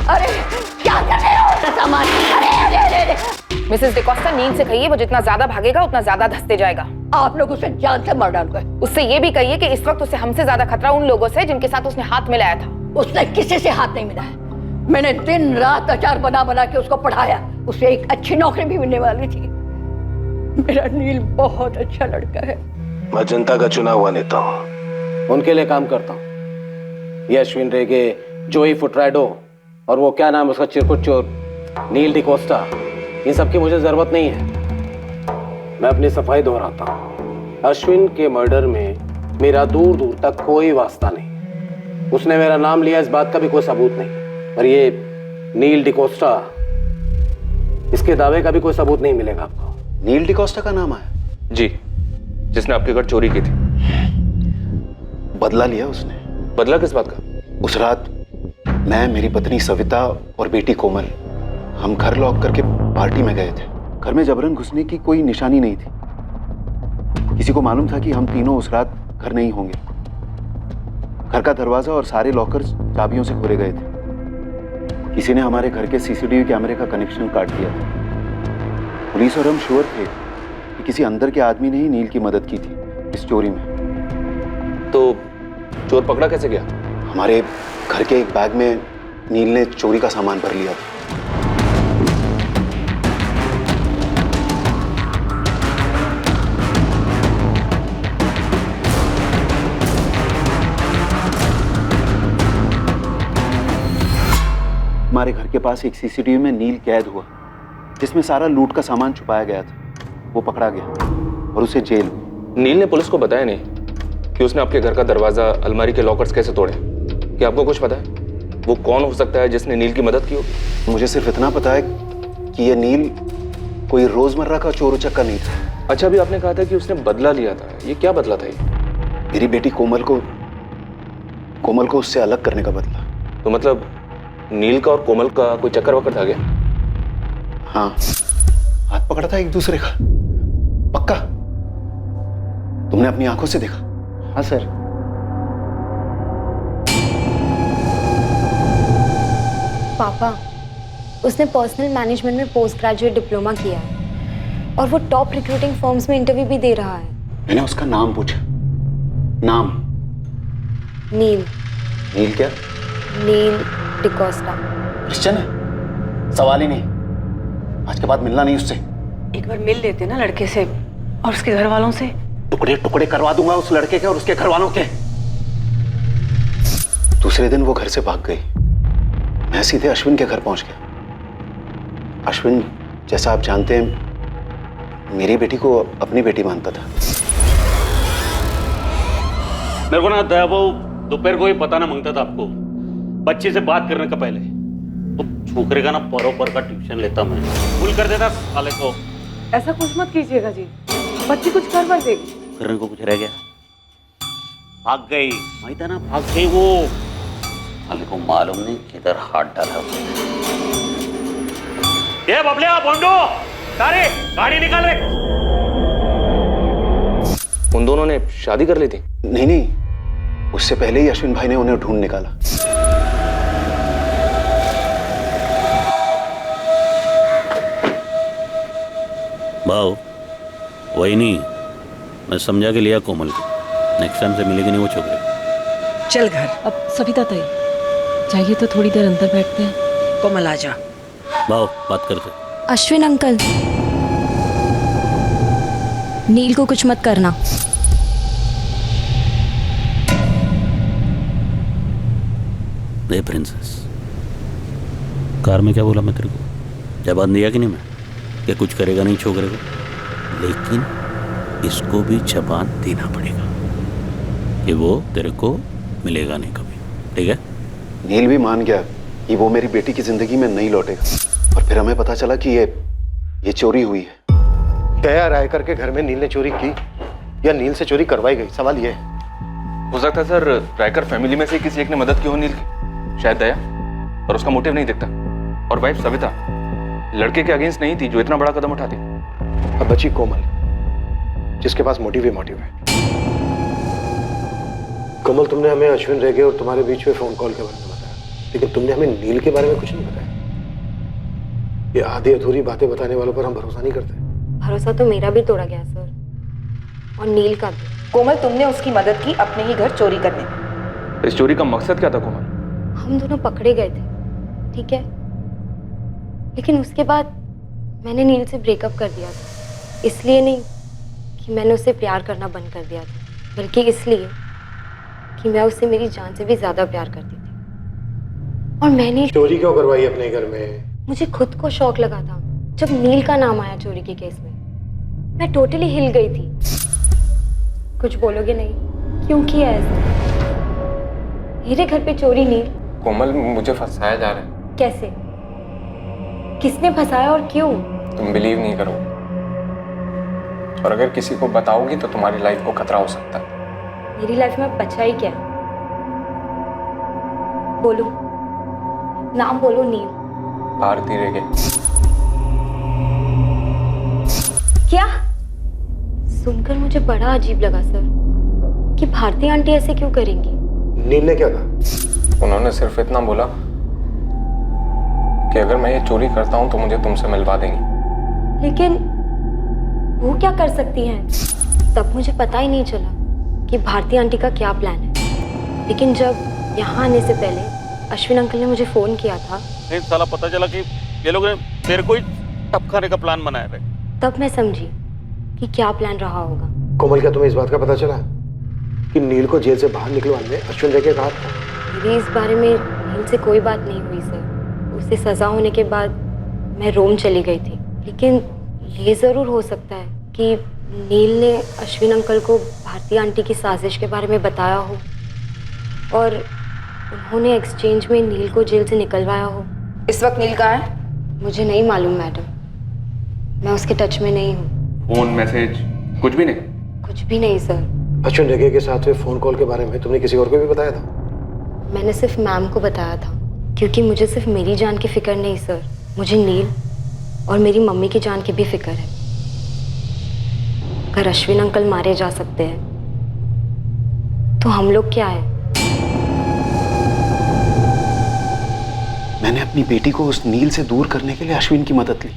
अरे क्या कर रहे हो सामान? अरे अरे अरे अरे। मिसेस डिकोस्टा, नील से कहिए वो जितना ज्यादा भागेगा उतना ज्यादा धंसते जाएगा। आप लोग उसे जान से मार डाल गए। उससे ये भी कहिए कि इस वक्त उसे हमसे ज्यादा खतरा उन लोगों से जिनके साथ उसने हाथ मिलाया था। उसने किसी से हाथ नहीं मिलाया। मैंने दिन रात अचार बना बना के उसको पढ़ाया। उसे एक अच्छी नौकरी भी मिलने वाली थी। मेरा नील बहुत अच्छा लड़का है। मैं जनता का चुना हुआ नेता हूँ, उनके लिए काम करता हूँ। ये अश्विन रेगे, जोई फुटराडो और वो क्या नाम उसका चिरकुट चोर नील डिकोस्टा, इन सब की मुझे जरूरत नहीं है। मैं अपनी सफाई दोहराता हूँ। अश्विन के मर्डर में मेरा दूर दूर तक कोई वास्ता नहीं। उसने मेरा नाम लिया इस बात का भी कोई सबूत नहीं। और ये नील डिकोस्टा, इसके दावे का भी कोई सबूत नहीं मिलेगा आपको। नील डिकोस्टा का नाम आया? जी, जिसने आपके घर चोरी की थी। बदला लिया उसने। बदला किस बात का? उस रात मैं, मेरी पत्नी सविता और बेटी कोमल, हम घर लॉक करके पार्टी में गए थे। घर में जबरन घुसने की कोई निशानी नहीं थी। किसी को मालूम था कि हम तीनों उस रात घर नहीं होंगे। घर का दरवाजा और सारे लॉकर्स चाबियों से खोले गए थे। किसी ने हमारे घर के सीसीटीवी कैमरे का कनेक्शन काट दिया था। पुलिस और हम श्योर थे कि किसी अंदर के आदमी ने ही नील की मदद की थी इस चोरी में। तो चोर पकड़ा कैसे गया? हमारे घर के एक बैग में नील ने चोरी का सामान भर लिया था। हमारे घर के पास एक सीसीटीवी में नील कैद हुआ, जिसमें सारा लूट का सामान छुपाया गया था। वो पकड़ा गया और उसे जेल। नील ने पुलिस को बताया नहीं कि उसने आपके घर का दरवाजा, अलमारी के लॉकर्स कैसे तोड़े? क्या आपको कुछ पता है वो कौन हो सकता है जिसने नील की मदद की होगी? मुझे सिर्फ इतना पता है कि ये नील कोई रोजमर्रा का चोर उचक्का नहीं था। अच्छा, अभी आपने कहा था कि उसने बदला लिया था। ये क्या बदला था ये? मेरी बेटी कोमल को उससे अलग करने का बदला। तो मतलब नील का और कोमल का कोई चक्कर वक्कर था क्या? हाँ, हाथ पकड़ा था एक दूसरे का। पक्का? तुमने अपनी आंखों से देखा? हाँ सर। पापा, उसने पर्सनल मैनेजमेंट में पोस्ट ग्रेजुएट डिप्लोमा किया है और वो टॉप रिक्रूटिंग फर्म्स में इंटरव्यू भी दे रहा है। मैंने उसका नाम पूछा। नाम? नील। नील क्या? नील डिकोस्टा। क्रिश्चियन है? सवाल ही नहीं। आज के बाद मिलना नहीं उससे। एक बार मिल लेते ना लड़के से और उसके घर वालों से। टुकड़े टुकड़े करवा दूंगा उस लड़के के और उसके घर वालों के। दूसरे दिन वो घर से भाग गई। मैं सीधे अश्विन के घर पहुंच गया। अश्विन, जैसा आप जानते हैं, मेरी बेटी को अपनी बेटी मानता था। मेरे को ना दया वो दोपहर को ही पता ना मांगता था आपको, बच्चे से बात करने का पहले। तो छोकरे का ना परोपर का ट्यूशन लेता मैं, भूल कर देता साले को। ऐसा कुछ मत कीजिएगा जी, बच्ची कुछ कर बर देगी। करने को कुछ रह गया? भाग गई, माहित है ना, भाग गई वो। साले को मालूम नहीं किधर हाथ डाला उसने। ये बबलिया, बोंडो, तारे, गाड़ी निकाल रे। उन दोनों ने शादी कर ली थी? नहीं, उससे पहले ही अश्विन भाई ने उन्हें ढूंढ निकाला। भाव वही नहीं, मैं समझा के लिया कोमल को। नेक्स्ट टाइम से मिलेगी नहीं वो छोकरे। चल घर। अब सविता ताई, चाहिए तो थोड़ी देर अंदर बैठते हैं। कोमल आ जा। भाव बात करते। अश्विन अंकल, नील को कुछ मत करना। दे प्रिंसेस, कार में क्या बोला मैं तेरे को? जवाब दिया कि नहीं मैं कि कुछ करेगा नहीं छोकरे को, लेकिन इसको भी जबान देना पड़ेगा कि वो तेरे को मिलेगा नहीं कभी, ठीक है? नील भी मान गया कि वो मेरी बेटी की जिंदगी में नहीं लौटेगा। और फिर हमें पता चला कि ये चोरी हुई है। दया रायकर के घर में नील ने चोरी की या नील से चोरी करवाई गई, सवाल ये है। हो सकता है सर रायकर फैमिली में से किसी एक ने मदद की हो नील की, शायद दया, और उसका मोटिव नहीं दिखता। और वाइफ सविता लड़के के अगेंस्ट नहीं थी जो इतना बड़ा कदम उठाती। अब बची कोमल, जिसके पास मोटिव ही मोटिव है। कोमल, तुमने हमें अश्विन रेगे और तुम्हारे बीच में फोन कॉल के बारे में बताया। लेकिन तुमने हमें नील के बारे में कुछ नहीं बताया। ये आधी अधूरी बातें बताने वालों पर हम भरोसा नहीं करते। भरोसा तो मेरा भी तोड़ा गया सर, और नील का भी। कोमल, तुमने उसकी मदद की अपने ही घर चोरी करने में। इस चोरी का मकसद क्या था कोमल? हम दोनों पकड़े गए थे, ठीक है, लेकिन उसके बाद मैंने नील से ब्रेकअप कर दिया था। इसलिए नहीं कि मैंने उससे प्यार करना बंद कर दिया था, बल्कि इसलिए कि मैं उससे मेरी जान से भी ज्यादा प्यार करती थी। और मैंने चोरी क्यों करवाई अपने घर में? मुझे खुद को शौक लगा था जब नील का नाम आया चोरी के केस में। मैं टोटली हिल गई थी। कुछ बोलोगे नहीं? क्यों किया ऐसा? मेरे घर पे चोरी नील? कोमल, मुझे फंसाया जा रहा है। कैसे? किसने फंसाया और क्यों? तुम बिलीव नहीं करोगे, और अगर किसी को बताओगी तो तुम्हारी लाइफ को खतरा हो सकता है। मेरी लाइफ में बचा ही क्या? बोलो, नाम बोलो। नील? भारती रेगे। क्या? सुनकर मुझे बड़ा अजीब लगा सर, कि भारती आंटी ऐसे क्यों करेंगी? नील ने क्या कहा? उन्होंने सिर्फ इतना बोला कि अगर मैं ये चोरी करता हूं तो मुझे तुमसे मिलवा देंगी। लेकिन वो क्या कर सकती हैं? तब मुझे पता ही नहीं चला कि भारती आंटी का क्या प्लान है। लेकिन जब यहाँ आने से पहले अश्विन अंकल ने मुझे फोन किया था, नहीं साला पता चला कि ये लोग ने तेरे को ही टपकाने का प्लान बनाया है। तब मैं समझी कि क्या प्लान रहा होगा। कोमल, क्या तुम्हें इस बात का पता चला कि नील को जेल से बाहर निकलवाने में अश्विन रेगे का हाथ था? मेरी इस बारे में नील से कोई बात नहीं हुई सर। उसे सजा होने के बाद मैं रोम चली गई थी। लेकिन ये ज़रूर हो सकता है कि नील ने अश्विन अंकल को भारती आंटी की साजिश के बारे में बताया हो, और उन्होंने एक्सचेंज में नील को जेल से निकलवाया हो। इस वक्त नील कहाँ है? मुझे नहीं मालूम मैडम, मैं उसके टच में नहीं हूँ। फोन मैसेज कुछ भी नहीं? कुछ भी नहीं सर। अश्विन रेगे के साथ हुए फोन कॉल के बारे में तुमने किसी और को भी बताया था? मैंने सिर्फ मैम को बताया था, क्योंकि मुझे सिर्फ मेरी जान की फिक्र नहीं सर, मुझे नील और मेरी मम्मी की जान की भी फिक्र है। अगर अश्विन अंकल मारे जा सकते हैं तो हम लोग क्या है? मैंने अपनी बेटी को उस नील से दूर करने के लिए अश्विन की मदद ली,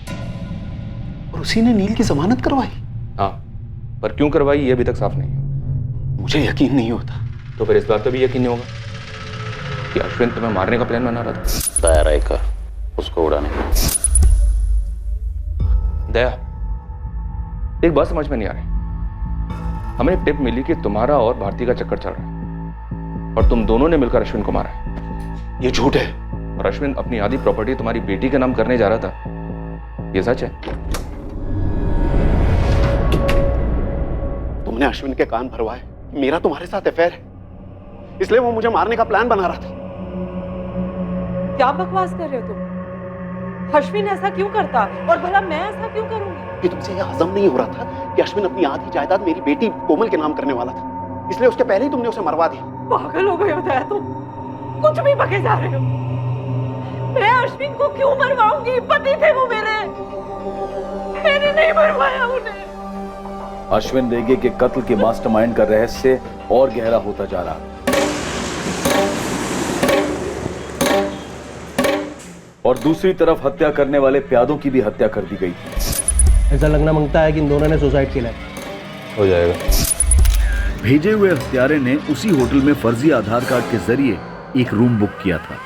और उसी ने नील की जमानत करवाई। हाँ, पर क्यों करवाई ये अभी तक साफ नहीं है। मुझे यकीन नहीं होता। तो फिर इस बात का भी यकीन नहीं होगा कि अश्विन तुम्हें मारने का प्लान बना रहा था। दया राय का उसको उड़ाने का। दया, एक बात समझ में नहीं आ रही। हमें टिप मिली कि तुम्हारा और भारती का चक्कर चल रहा है, और तुम दोनों ने मिलकर अश्विन को मारा है। ये झूठ है। और अश्विन अपनी आधी प्रॉपर्टी तुम्हारी बेटी के नाम करने जा रहा था, ये सच है? तुमने अश्विन के कान भरवाए मेरा तुम्हारे साथ अफेयर है, इसलिए वो मुझे मारने का प्लान बना रहा था। क्या बकवास कर रहे हो तुम? अश्विन ऐसा क्यों करता, और भला मैं ऐसा क्यों करूंगी? कि तुमसे यह हजम नहीं हो रहा था कि अश्विन अपनी आधी जायदाद मेरी बेटी कोमल के नाम करने वाला था, इसलिए उसके पहले ही तुमने उसे मरवा दिया। पागल हो गए हो दया तुम, कुछ भी बके जा रहे हो। मैं अश्विन को क्यों मरवाऊंगी? पति थे वो मेरे, मैंने नहीं मरवाया उन्हें। अश्विन रेगे के कत्ल के मास्टरमाइंड का रहस्य और गहरा होता जा रहा है, और दूसरी तरफ हत्या करने वाले प्यादों की भी हत्या कर दी गई थी। ऐसा लगना मांगता है कि इन दोनों ने सुसाइड किया है। हो जाएगा। भेजे हुए हत्यारे ने उसी होटल में फर्जी आधार कार्ड के जरिए एक रूम बुक किया था।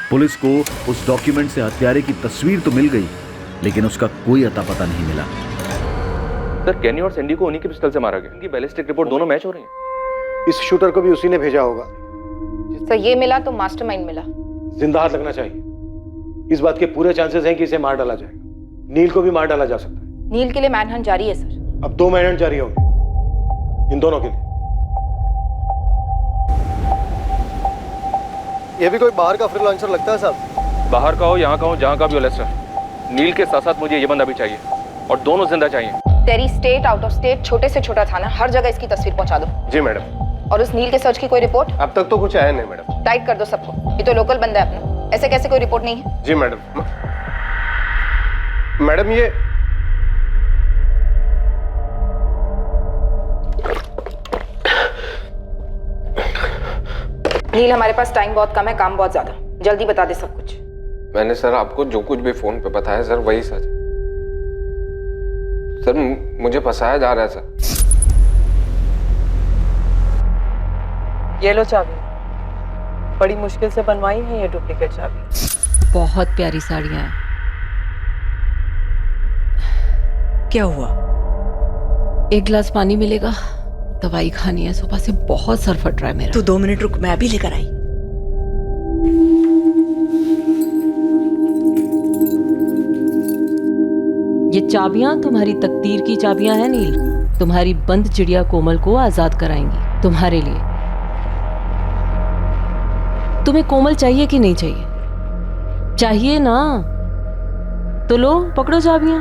पुलिस को उस डॉक्यूमेंट से हत्यारे की तस्वीर तो मिल गई, लेकिन उसका कोई अता पता नहीं मिला। सर, केनी और सैंडी को उन्हीं के पिस्टल से मारा गया। उनकी बैलिस्टिक रिपोर्ट दोनों मैच हो रही है। इस शूटर को भी उसी ने भेजा होगा। तो ये मिला तो मास्टरमाइंड मिला। जिंदा हाथ लगना चाहिए। इस बात के पूरे चांसेस हैं कि इसे मार डाला जाएगा। नील को भी मार डाला जा सकता है। नील के लिए मैनहंट जारी है सर। अब 2 मैनहंट जारी होंगे इन दोनों के लिए। ये भी कोई बाहर का फ्रीलांसर लगता है साहब। बाहर का हो, यहाँ का हो, जहाँ का भी हो लेस्टर, नील के साथ साथ मुझे ये बंदा भी चाहिए, और दोनों जिंदा चाहिए। तेरी स्टेट, आउट ऑफ स्टेट, छोटे से छोटा थाना, हर जगह इसकी तस्वीर पहुंचा दो। जी मैडम। और उस नील के सर्च की कोई रिपोर्ट? अब तक तो कुछ आया नहीं मैडम। टाइट कर दो सबको, ये तो लोकल बंदा है अपना, ऐसे कैसे कोई रिपोर्ट नहीं है? जी मैडम। मैडम ये नील, हमारे पास टाइम बहुत कम है, काम बहुत ज्यादा। जल्दी बता दे सब कुछ। मैंने सर आपको जो कुछ भी फोन पे बताया सर वही सच है। सर मुझे फंसाया जा रहा है सर। ये लो चाबी, बड़ी मुश्किल से बनवाई है ये डुप्लीकेट चाबी। बहुत प्यारी साड़ियां हैं। क्या हुआ? एक गिलास पानी मिलेगा? दवाई खानी है, सुबह से बहुत सर फट रहा है मेरा। तू 2 मिनट रुक, मैं भी लेकर आई। ये चाबियां तुम्हारी तकदीर की चाबियां हैं नील। तुम्हारी बंद चिड़िया कोमल को आजाद कराएंगी तुम्हारे लिए। तुम्हें कोमल चाहिए कि नहीं चाहिए? चाहिए ना? तो लो पकड़ो चाबियां।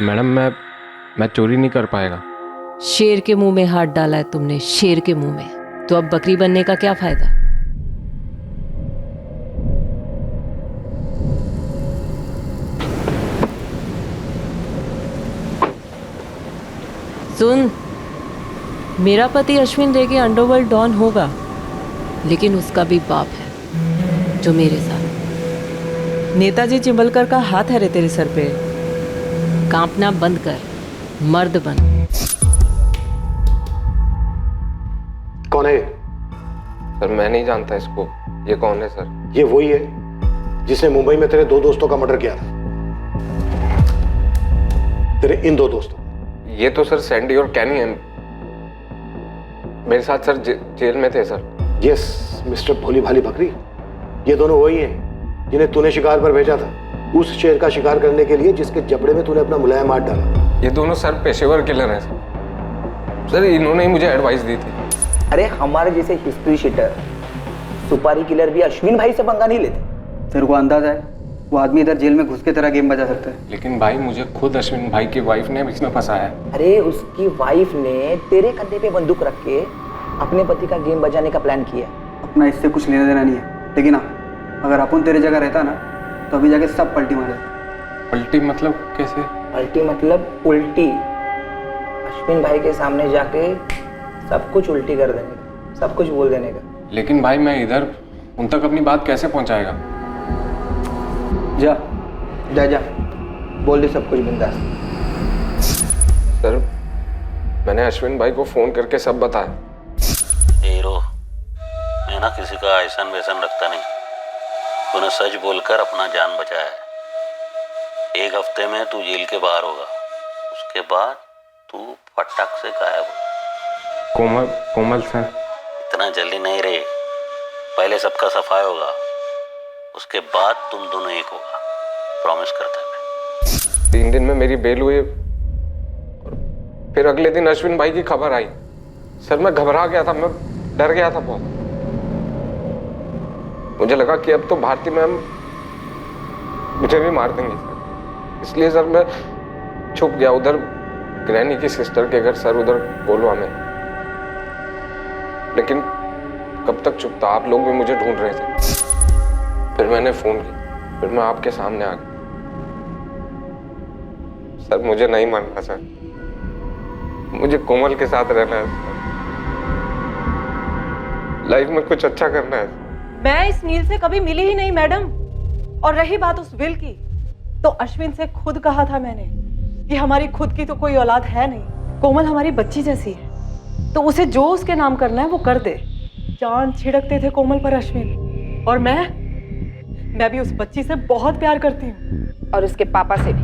मैडम मैं चोरी नहीं कर पाएगा। शेर के मुंह में हाथ डाला है तुमने, शेर के मुंह में। तो अब बकरी बनने का क्या फायदा? सुन, मेरा पति अश्विन रेगे अंडरवर्ल्ड डॉन होगा, लेकिन उसका भी बाप है जो मेरे साथ। नेताजी चिंबलकर का हाथ है रे तेरे सर पे। कांपना बंद कर, मर्द बन। कौन है? सर मैं नहीं जानता इसको। ये कौन है सर? ये वही है जिसने मुंबई में तेरे 2 दोस्तों का मर्डर किया था। तेरे इन 2 दोस्तों। ये तो सर सैंडी और कैनी है। मेरे साथ सर जेल में थे सर। यस मिस्टर भोली भाली बकरी, ये दोनों वही हैं जिन्हें तूने शिकार पर भेजा था, उस शेर का शिकार करने के लिए जिसके जबड़े में तूने अपना मुलायम हाथ डाला। ये दोनों सर पेशेवर किलर हैं सर। इन्होंने ही मुझे एडवाइस दी थी। अरे हमारे जैसे हिस्ट्री शीटर, सुपारी किलर भी अश्विन भाई से पंगा नहीं लेते। तेरे को अंदाजा है वो आदमी इधर जेल में घुस के तरह गेम बजा सकता है। लेकिन भाई मुझे खुद अश्विन भाई की वाइफ ने इसमें फंसाया है। अरे उसकी वाइफ ने तेरे कंधे पे बंदूक रख के अपने पति का गेम बजाने का प्लान किया। अपना इससे कुछ लेना देना नहीं है, लेकिन हाँ अगर अपन तेरे जगह रहता ना तो अभी जाके सब पलटी मार देता। पलटी मतलब कैसे? पलटी मतलब उल्टी। अश्विन भाई के सामने जाके सब कुछ उल्टी कर देने का, सब कुछ बोल देने का। लेकिन भाई मैं इधर उन तक अपनी बात कैसे पहुंचाएगा? जा जा जा, बोल दे सब कुछ बिंदास। सर मैंने अश्विन भाई को फोन करके सब बताया। हीरो, मैं ना किसी का ऐसा वैसन रखता नहीं। तूने सच बोलकर अपना जान बचाया है। 1 हफ्ते में तू जेल के बाहर होगा, उसके बाद तू फटाक से गायब हो। कोमल सर। इतना जल्दी नहीं रे, पहले सबका सफाई होगा, उसके बाद तुम दोनों एक होगा, प्रॉमिस करता है। 3 दिन में मेरी बेल हुई और फिर अगले दिन अश्विन भाई की खबर आई। सर मैं घबरा गया था, मैं डर गया था बहुत। मुझे लगा कि अब तो भारती मैम मुझे भी मार देंगी सर। इसलिए सर मैं छुप गया उधर ग्रैनी की सिस्टर के घर सर, उधर कोलवा में। लेकिन कब तक छुपता, आप लोग भी मुझे ढूंढ रहे थे। फिर मैंने फोन किया, फिर मैं आपके सामने आ गया। सर मुझे नहीं मानना सर, मुझे कोमल के साथ रहना है, लाइफ में कुछ अच्छा करना है। मैं इस नील से कभी मिली ही नहीं मैडम। और रही बात उस विल की, तो अश्विन से खुद कहा था मैंने कि हमारी खुद की तो कोई औलाद है नहीं, कोमल हमारी बच्ची जैसी है, तो उसे जो उसके नाम करना है वो कर दे। जान छिड़कते थे कोमल पर अश्विन, और मैं भी उस बच्ची से बहुत प्यार करती हूँ, और उसके पापा से भी।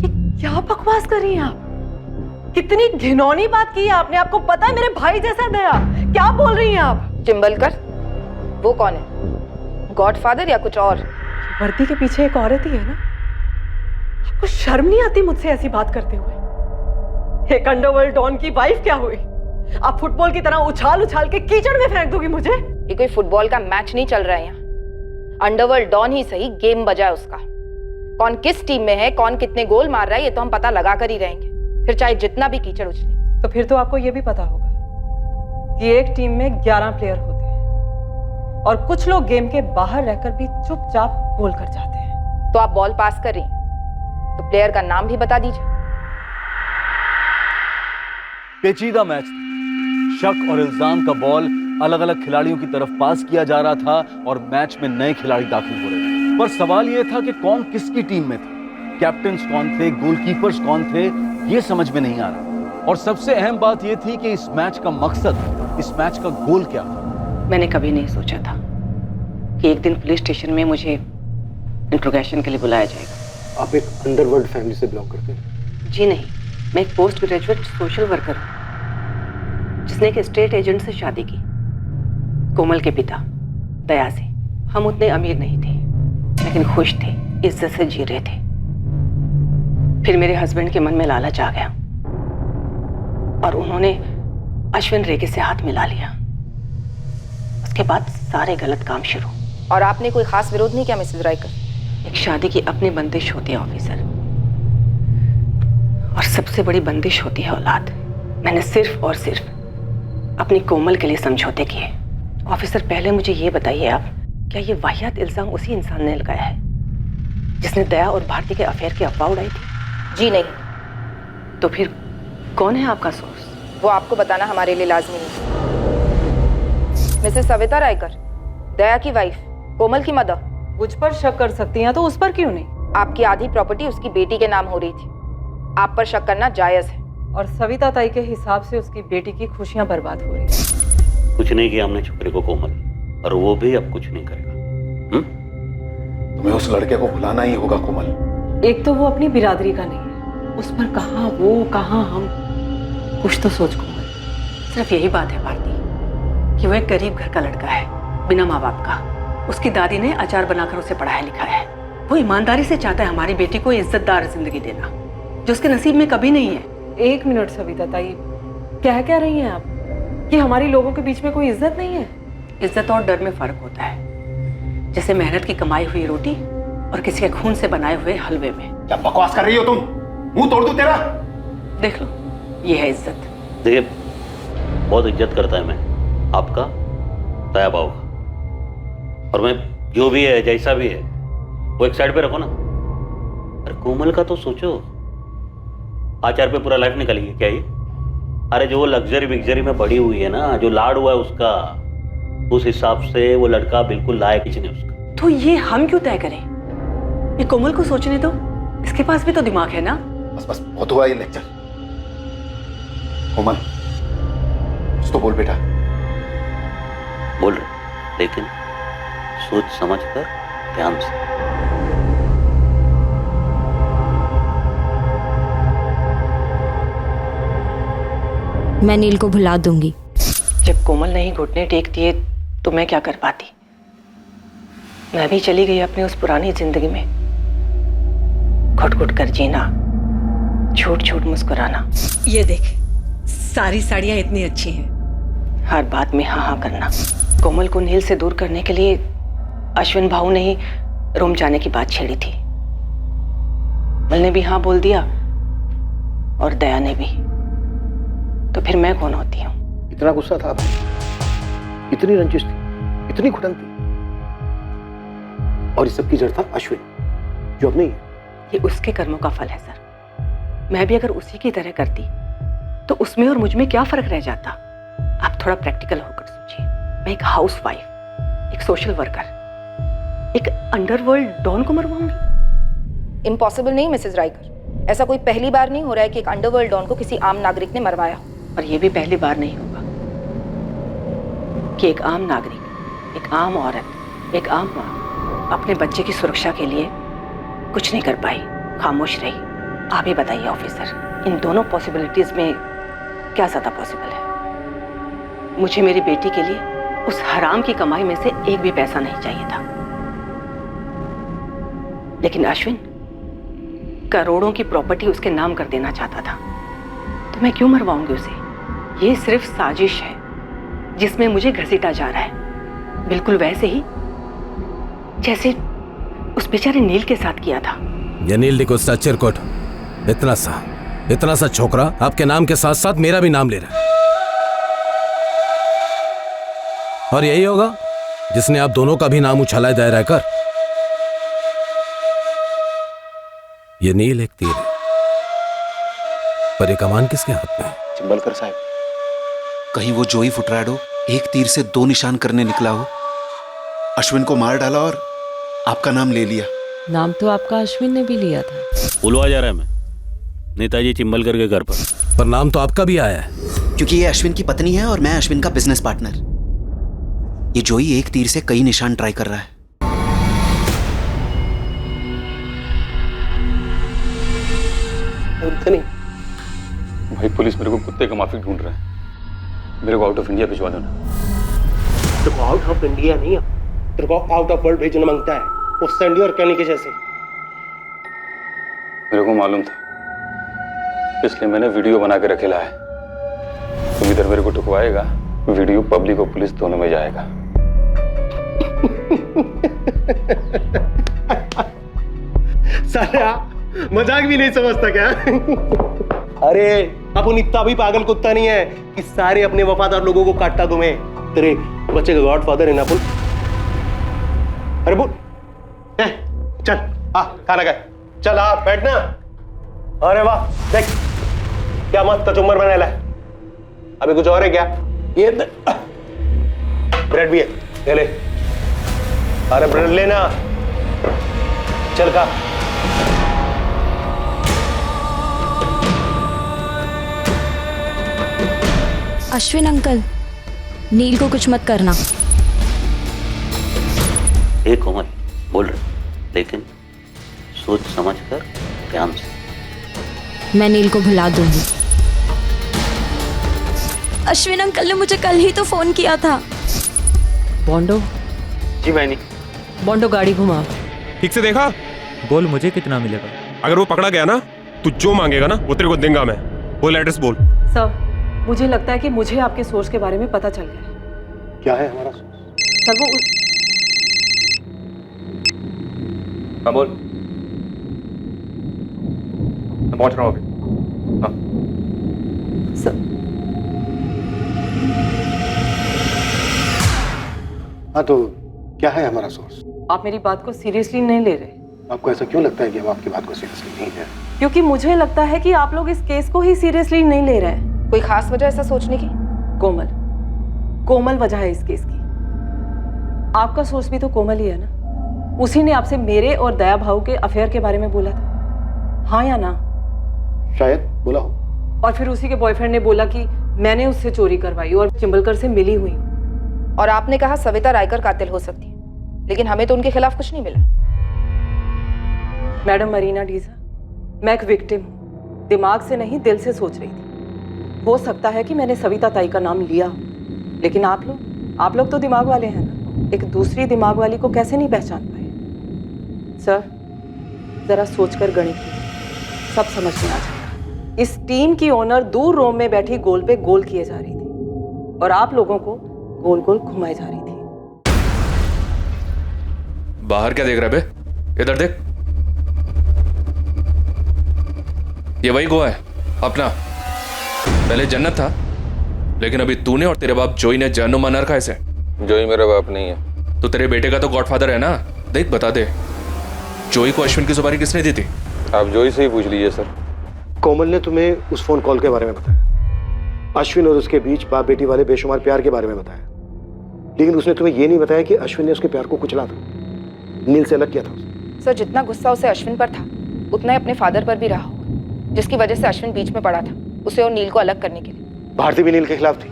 ये क्या बकवास कर रही हैं आप? कितनी घिनौनी बात की है आपने। आपको पता है मेरे भाई जैसा दया, क्या बोल रही हैं आप? चिंबलकर वो कौन है? गॉडफादर या कुछ और? वर्दी के पीछे एक औरत ही है ना। आपको शर्म नहीं आती मुझसे ऐसी बात करते हुए? एक अंडरवर्ल्ड डॉन की वाइफ क्या हुई? आप फुटबॉल की तरह उछाल उछाल के कीचड़ में फेंक दोगी मुझे? ये कोई फुटबॉल का मैच नहीं चल रहा है यहाँ। अंडरवर्ल्ड डॉन ही सही, गेम बजा है उसका। कौन किस टीम में है, कौन कितने गोल मार रहा है, ये तो हम पता लगा कर ही रहेंगे, फिर चाहे जितना भी कीचड़ उछले। तो फिर तो आपको ये भी पता होगा कि एक टीम में 11 प्लेयर होते हैं और कुछ लोग गेम के बाहर रहकर भी चुपचाप गोल कर जाते हैं। तो आप बॉल पास कर रही, तो प्लेयर का नाम भी बता दीजिए। पेचीदा मैच, शक और इल्जाम का बॉल अलग अलग खिलाड़ियों की तरफ पास किया जा रहा था और मैच में नए खिलाड़ी दाखिल हो रहे थे। पर सवाल यह था कि कौन किसकी टीम में था, कैप्टन्स कौन थे, गोलकीपर्स कौन थे, यह समझ में नहीं आ रहा। और सबसे अहम बात यह थी कि इस मैच का मकसद, इस मैच का गोल क्या था। मैंने कभी नहीं सोचा था कि एक दिन पुलिस स्टेशन में मुझे इंट्रोगेशन के लिए बुलाया जाएगा। आप एक अंडरवर्ल्ड फैमिली से बिलोंग करते हैं? जी नहीं, मैं एक पोस्ट ग्रेजुएट सोशल वर्कर हूँ जिसने एक स्टेट एजेंट से शादी की, कोमल के पिता दया से। हम उतने अमीर नहीं थे लेकिन खुश थे, इज्जत से जी रहे थे। फिर मेरे हस्बैंड के मन में लालच आ गया और उन्होंने अश्विन रेगे से हाथ मिला लिया। उसके बाद सारे गलत काम शुरू। और आपने कोई खास विरोध नहीं किया मिसेस रायकर? एक शादी की अपनी बंदिश होती है ऑफिसर, और सबसे बड़ी बंदिश होती है औलाद। मैंने सिर्फ और सिर्फ अपनी कोमल के लिए समझौते किए। ऑफिसर, पहले मुझे ये बताइए आप, क्या ये वाहियात इल्जाम उसी इंसान ने लगाया है जिसने दया और भारती के अफेयर की अफवाह उड़ाई थी? जी नहीं। तो फिर कौन है आपका सोर्स? वो आपको बताना हमारे लिए लाजमी नहीं। मिसेस सविता रायकर, दया की वाइफ, कोमल की मदर। मुझ पर शक कर सकती हैं तो उस पर क्यों नहीं? आपकी आधी प्रॉपर्टी उसकी बेटी के नाम हो रही थी, आप पर शक करना जायज है। और सविता ताई के हिसाब से उसकी बेटी की खुशियां बर्बाद हो रही हैं। कुछ नहीं किया हमने छोकरे को कोमल, और वो भी अब कुछ नहीं करेगा। तुम्हें उस लड़के को भुलाना ही होगा कोमल। एक तो वो अपनी बिरादरी का नहीं है, उस पर कहाँ वो कहाँ हम। कुछ तो सोच कोमल। सिर्फ यही बात है भारती कि वो एक गरीब घर का लड़का है, बिना माँ बाप का। उसकी दादी ने अचार बनाकर उसे पढ़ाया लिखाया है। वो ईमानदारी से चाहता है हमारी बेटी को इज्जतदार जिंदगी देना, जो उसके नसीब में कभी नहीं है। एक मिनट सविता ताई, क्या रही हैं आप कि हमारी लोगों के बीच में कोई इज्जत नहीं है? इज्जत और डर में फर्क होता है, जैसे मेहनत की कमाई हुई रोटी और किसी के खून से बनाए हुए हलवे में। क्या बकवास कर रही हो तुम? मुंह तोड़ दूं तेरा? देख लो, ये है इज्जत। देखिए, बहुत इज्जत करता है मैं आपका, दया भाव का, और मैं जो भी है जैसा भी है वो एक साइड पे रखो ना। अरे कोमल का तो सोचो, आचार पे पूरा लाइफ निकलेगी क्या ये? अरे जो लग्जरी विग्जरी में बड़ी हुई है ना, जो लाड हुआ है उसका, उस हिसाब से वो लड़का बिल्कुल लायक ही नहीं उसका। तो ये हम क्यों तय करें? ये कोमल को सोचने दो, इसके पास भी तो दिमाग है ना। बस बस, बहुत हुआ ये लेक्चर। कोमल, कुछ तो बोल बेटा। बोल रहे, लेकिन सोच समझ कर, ध्यान से। मैं नील को भुला दूंगी। जब कोमल ने ही घुटने टेक दिए तो मैं क्या कर पाती? मैं भी चली गई अपनी उस पुरानी जिंदगी में, घुट घुट कर जीना, झूठ झूठ मुस्कुराना। ये देख, सारी साड़ियाँ इतनी अच्छी हैं। हर बात में हाँ हाँ करना। कोमल को नील से दूर करने के लिए अश्विन भाऊ ने ही रोम जाने की बात छेड़ी थी। कोमल ने भी हाँ बोल दिया और दया ने भी। तो फिर मैं कौन होती हूँ? इतना गुस्सा था, इतनी रंजिश थी, इतनी घुटन थी, और इस सब की जड़ था अश्विन, जो अब नहीं है। ये उसके कर्मों का फल है सर। मैं भी अगर उसी की तरह करती तो उसमें और मुझ में क्या फर्क रह जाता? आप थोड़ा प्रैक्टिकल होकर सोचिए। मैं एक हाउसवाइफ, एक सोशल वर्कर, एक अंडरवर्ल्ड डॉन को मरवाऊंगी? इम्पॉसिबल नहीं मिसेस रायकर, ऐसा कोई पहली बार नहीं हो रहा है कि एक अंडरवर्ल्ड डॉन को किसी आम नागरिक ने मरवाया हो। और ये भी पहली बार नहीं होगा कि एक आम नागरिक, एक आम औरत, एक आम माँ अपने बच्चे की सुरक्षा के लिए कुछ नहीं कर पाई, खामोश रही। आप ही बताइए ऑफिसर, इन दोनों पॉसिबिलिटीज में क्या ज्यादा पॉसिबल है? मुझे मेरी बेटी के लिए उस हराम की कमाई में से एक भी पैसा नहीं चाहिए था, लेकिन अश्विन करोड़ों की प्रॉपर्टी उसके नाम कर देना चाहता था। तो मैं क्यों मरवाऊंगी उसे? ये सिर्फ साजिश है जिसमें मुझे घसीटा जा रहा है, बिल्कुल वैसे ही जैसे उस बेचारे नील के साथ किया था। ये नील डिकोस्टा चिरकुट, इतना सा छोकरा आपके नाम के साथ साथ मेरा भी नाम ले रहा है, और यही होगा जिसने आप दोनों का भी नाम उछाला है दायरा कर। ये नील एक तीर है, पर ये कमान किसके हाथ में है? चिंबलकर साहब, कहीं वो जोई फुटराडो एक तीर से दो निशान करने निकला हो, अश्विन को मार डाला और आपका नाम ले लिया। नाम तो आपका अश्विन ने भी लिया था। बुलवा जा रहा है मैं नेताजी चिंबलकर के घर पर नाम तो आपका भी आया है। क्योंकि ये अश्विन की पत्नी है और मैं अश्विन का बिजनेस पार्टनर। ये जोई एक तीर से कई निशान ट्राई कर रहा है। भाई पुलिस मेरे को कुत्ते का माफिक ढूंढ रहा है, मेरे को आउट ऑफ इंडिया भिजवा दो ना। तेरे को आउट ऑफ इंडिया नहीं, तेरे को आउट ऑफ वर्ल्ड भेजना मांगता है, वो सैंडी और कैनी के जैसे। मेरे को मालूम था, इसलिए मैंने वीडियो बना के रखेला है। तुम इधर मेरे को टुकवाएगा, वीडियो पब्लिक और पुलिस दोनों में जाएगा। साला मजाक भी नहीं समझता क्या? अरे अपन इतना भी पागल कुत्ता नहीं है कि सारे अपने वफादार लोगों को काटता तुम्हें। तेरे बच्चे का गॉडफादर है ना बोल। अरे बोल, चल आ खाना खा, चल आ बैठना। अरे वाह देख क्या मस्त कचुम्बर बनाया है। अभी कुछ और है क्या? ये ब्रेड भी है, ये ले। अरे ब्रेड लेना, चल खा। अश्विन अंकल, नील को कुछ मत करना। एक कोमल बोल रहे, लेकिन सोच समझ कर ध्यान से। मैं नील को भुला दूंगी। अश्विन अंकल ने मुझे कल ही तो फोन किया था। बॉन्डो। जी मैंने। बॉन्डो गाड़ी घुमा। ठीक से देखा? बोल मुझे कितना मिलेगा? अगर वो पकड़ा गया ना, तू जो मांगेगा ना वो तेरे को देंगे मैं। बोल एड्रेस बोल। सर मुझे लगता है कि मुझे आपके सोर्स के बारे में पता चल गया है। क्या है हमारा सोर्स? सर वो हाँ बोल। मैं पहुंच रहा हूँ अभी। हाँ। सर हाँ तो क्या है हमारा सोर्स? आप मेरी बात को सीरियसली नहीं ले रहे। आपको ऐसा क्यों लगता है कि हम आपकी बात को सीरियसली नहीं ले रहे? क्योंकि मुझे लगता है कि आप लोग इस केस को ही सीरियसली नहीं ले रहे हैं। कोई खास वजह ऐसा सोचने की? कोमल वजह है इस केस की। आपका सोर्स भी तो कोमल ही है ना। उसी ने आपसे मेरे और दया भाऊ के अफेयर के बारे में बोला था, हाँ या ना? शायद बोला हो। और फिर उसी के बॉयफ्रेंड ने बोला कि मैंने उससे चोरी करवाई और चिंबलकर से मिली हुई हूँ। और आपने कहा सविता रायकर कातिल हो सकती है, लेकिन हमें तो उनके खिलाफ कुछ नहीं मिला। मैडम मरीना डीजा, मैं एक विक्टिम हूँ, दिमाग से नहीं दिल से सोच रही थी। हो सकता है कि मैंने सविता ताई का नाम लिया, लेकिन आप लोग तो दिमाग वाले हैं ना। एक दूसरी दिमाग वाली को कैसे नहीं पहचान पाए? सर जरा सोचकर गणित कीजिए, सब समझ में आ जाएगा। इस टीम की ओनर दूर रोम में बैठी गोल पे गोल किए जा रही थी और आप लोगों को गोल गोल घुमाई जा रही थी। बाहर क्या देख रहा है बे? इधर देख, ये वही गोवा है अपना। पहले जन्नत था, लेकिन अभी तूने और तेरे बाप जोई ने जहन्नुम बना रखा है इसे। जोई मेरा बाप नहीं है। तो तेरे बेटे का तो गॉडफादर है ना। देख बता दे, जोई को अश्विन की सुपारी किसने दी थी? आप जोई से ही पूछ लीजिए सर। कोमल ने तुम्हें उस फोन कॉल के बारे में बताया, अश्विन और उसके बीच बाप बेटी वाले बेशुमार प्यार के बारे में बताया, लेकिन उसने तुम्हें यह नहीं बताया कि अश्विन ने उसके प्यार को कुचला था, नील से अलग किया था उसे। सर जितना गुस्सा उसे अश्विन पर था, उतना ही अपने फादर पर भी रहा होगा, जिसकी वजह से अश्विन बीच में पड़ा था उसे और नील को अलग करने के लिए। भारती भी नील के खिलाफ थी,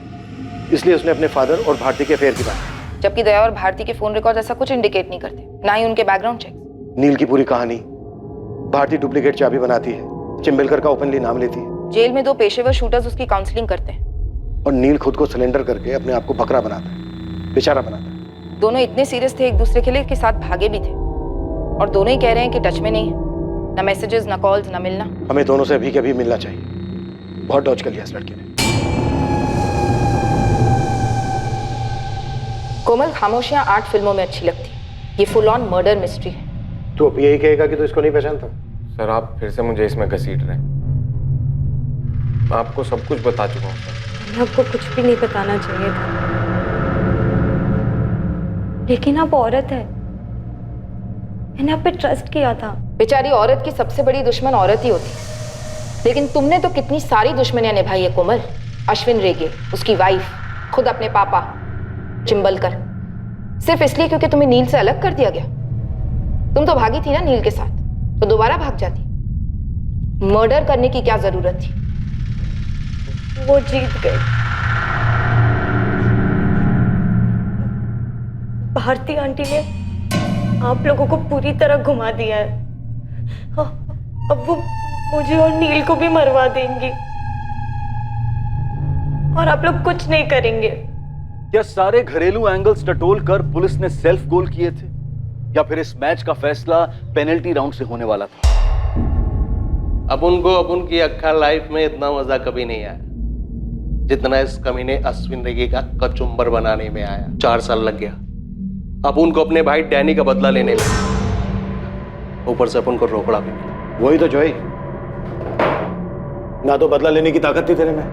इसलिए उसने अपने फादर और भारती के अफेयर की बात की। जबकि दया और भारती के फोन रिकॉर्ड ऐसा कुछ इंडिकेट नहीं करते, ना ही उनके बैकग्राउंड चेक। नील की पूरी कहानी, भारती डुप्लीकेट चाबी बनाती है, चिंबलकर का ओपनली नाम लेती है। जेल में 2 पेशेवर शूटर्स उसकी काउंसलिंग करते हैं और नील खुद को सिलेंडर करके अपने आप को बकरा बनाता है, बेचारा बनाता है। दोनों इतने सीरियस थे एक दूसरे के लिए कि साथ भागे भी थे, और दोनों ही कह रहे हैं कि टच में नहीं है, ना मैसेजेस, ना कॉल्स, ना मिलना। हमें दोनों से अभी के अभी मिलना चाहिए। बहुत डॉज कर लिया इस लड़के ने। कोमल, खामोशियां 8 फिल्मों में अच्छी लगती, ये फुल ऑन मर्डर मिस्ट्री है। तू अब यही कहेगा कि तू इसको नहीं पहचानता? सर आप फिर से मुझे इसमें घसीट रहे हैं। मैं आपको सब कुछ बता चुका हूँ सर। आपको कुछ भी नहीं बताना चाहिए था, लेकिन आप औरत है, मैंने आप पे ट्रस्ट किया था। बेचारी औरत की सबसे बड़ी दुश्मन औरत ही होती है, लेकिन तुमने तो कितनी सारी दुश्मनियां निभाई है कोमल। अश्विन रेगे, उसकी वाइफ, खुद अपने पापा, चिंबलकर, सिर्फ इसलिए क्योंकि तुम्हें नील से अलग कर दिया गया। तुम तो भागी थी ना नील के साथ, तो दोबारा भाग जाती। मर्डर करने की क्या जरूरत थी? वो जीत गए। भारती आंटी ने आप लोगों को पूरी तरह घुमा दिया है। अब वो मुझे और नील को भी मरवा देंगी और आप लोग कुछ नहीं करेंगे। क्या सारे घरेलू एंगल्स टटोल कर पुलिस ने सेल्फ गोल किए थे, या फिर इस मैच का फैसला पेनल्टी राउंड से होने वाला था? अपन को अपन की अक्खा लाइफ में इतना मजा कभी नहीं आया जितना इस कमीने अश्विन रेगे का कचुम्बर बनाने में आया। 4 साल लग गया अपन को अपने भाई डैनी का बदला लेने लगे, ऊपर से अपन को रोकड़ा भी मिला। वही तो जॉय, ना तो बदला लेने की ताकत थी तेरे में,